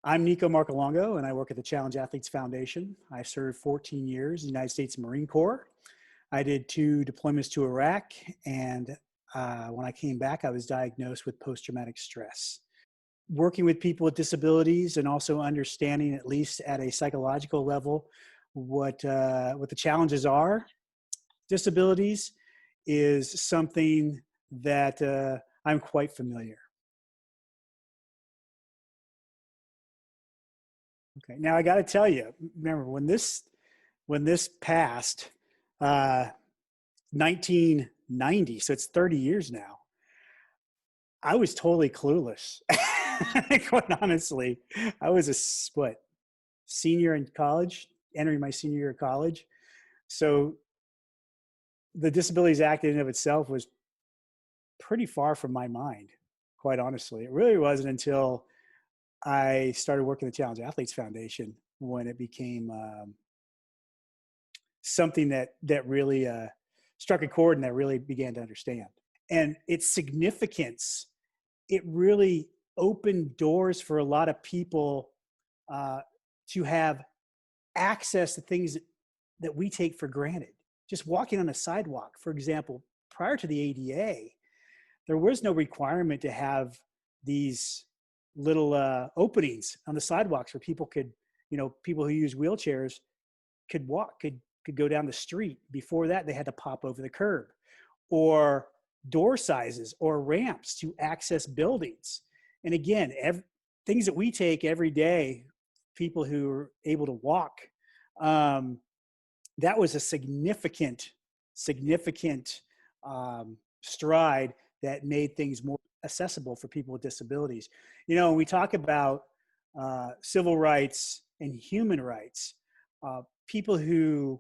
I'm Nico Marcolongo, and I work at the Challenge Athletes Foundation. I served 14 years in the United States Marine Corps. I did 2 deployments to Iraq, and when I came back, I was diagnosed with post-traumatic stress. Working with people with disabilities and also understanding, at least at a psychological level, what the challenges are, disabilities, is something that I'm quite familiar. Okay, now I got to tell you, remember when this passed, uh, 1990, so it's 30 years now. I was totally clueless. Quite honestly, I was senior in college, entering my senior year of college. So the Disabilities Act in and of itself was pretty far from my mind, quite honestly. It really wasn't until I started working at the Challenge Athletes Foundation when it became something that really struck a chord and that really began to understand. And its significance, it really opened doors for a lot of people to have access to things that we take for granted. Just walking on a sidewalk, for example, prior to the ADA, there was no requirement to have these little openings on the sidewalks where people could, people who use wheelchairs could walk, could go down the street. Before that, they had to pop over the curb, or door sizes or ramps to access buildings. And again, things that we take every day, people who are able to walk, that was a significant stride that made things more accessible for people with disabilities. When we talk about civil rights and human rights, people who've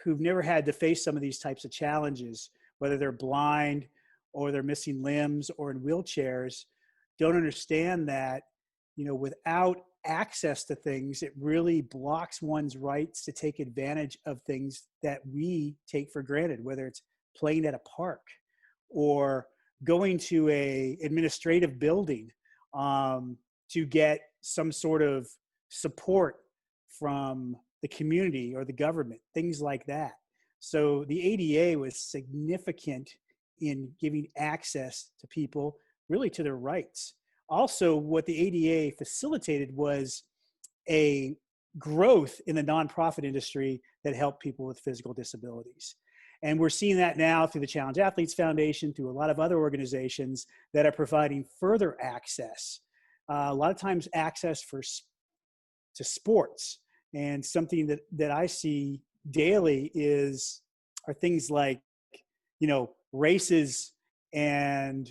never had to face some of these types of challenges, whether they're blind or they're missing limbs or in wheelchairs, don't understand that, without access to things, it really blocks one's rights to take advantage of things that we take for granted, whether it's playing at a park or going to a administrative building to get some sort of support from the community or the government, things like that. So the ADA was significant in giving access to people really to their rights. Also, what the ADA facilitated was a growth in the nonprofit industry that helped people with physical disabilities. And we're seeing that now through the Challenge Athletes Foundation, through a lot of other organizations that are providing further access. A lot of times access to sports. And something that I see daily are things like, races, and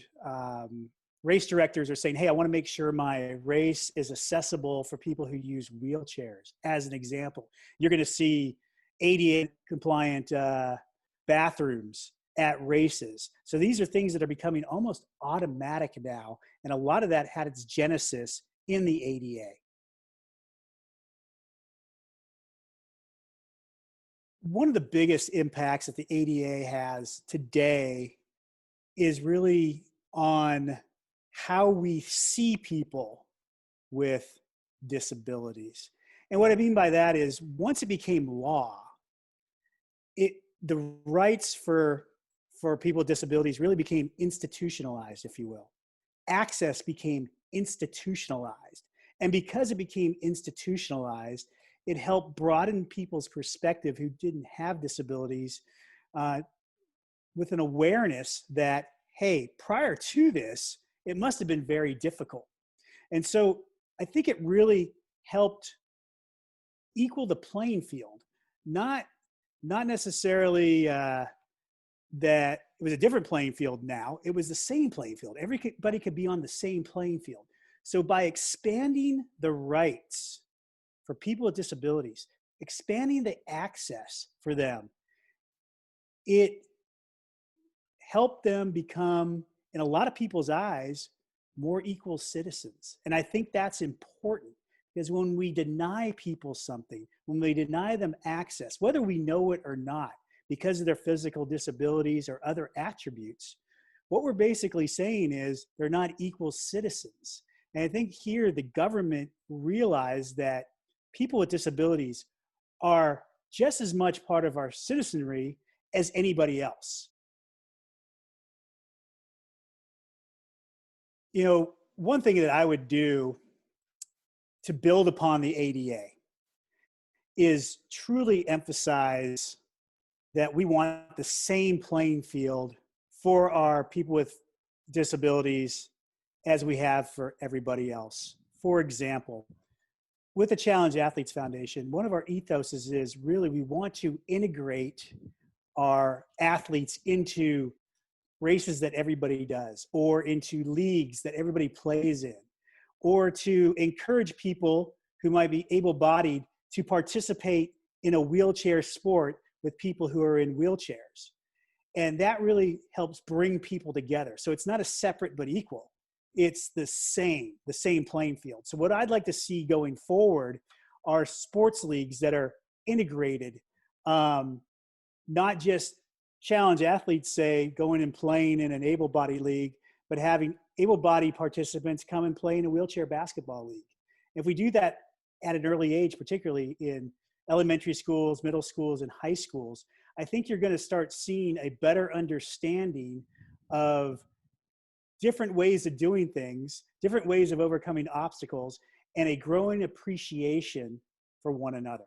race directors are saying, hey, I want to make sure my race is accessible for people who use wheelchairs. As an example, you're going to see ADA compliant bathrooms at races. So these are things that are becoming almost automatic now. And a lot of that had its genesis in the ADA. One of the biggest impacts that the ADA has today is really on how we see people with disabilities. And what I mean by that is, once it became law, the rights for people with disabilities really became institutionalized, if you will. Access became institutionalized. And because it became institutionalized, it helped broaden people's perspective who didn't have disabilities with an awareness that, hey, prior to this, it must have been very difficult. And so I think it really helped equal the playing field, not necessarily that it was a different playing field now. It was the same playing field. Everybody could be on the same playing field. So by expanding the rights for people with disabilities, expanding the access for them, it helped them become, in a lot of people's eyes, more equal citizens. And I think that's important, because when we deny people something, when we deny them access, whether we know it or not, because of their physical disabilities or other attributes, what we're basically saying is they're not equal citizens. And I think here the government realized that people with disabilities are just as much part of our citizenry as anybody else. You know, one thing that I would do to build upon the ADA is truly emphasize that we want the same playing field for our people with disabilities as we have for everybody else. For example, with the Challenge Athletes Foundation, one of our ethoses is really we want to integrate our athletes into races that everybody does, or into leagues that everybody plays in, or to encourage people who might be able-bodied to participate in a wheelchair sport with people who are in wheelchairs. And that really helps bring people together. So it's not a separate but equal. It's the same playing field. So what I'd like to see going forward are sports leagues that are integrated, not just challenge athletes, say, going and playing in an able-bodied league, but having able-bodied participants come and play in a wheelchair basketball league. If we do that at an early age, particularly in elementary schools, middle schools, and high schools, I think you're going to start seeing a better understanding of different ways of doing things, different ways of overcoming obstacles, and a growing appreciation for one another.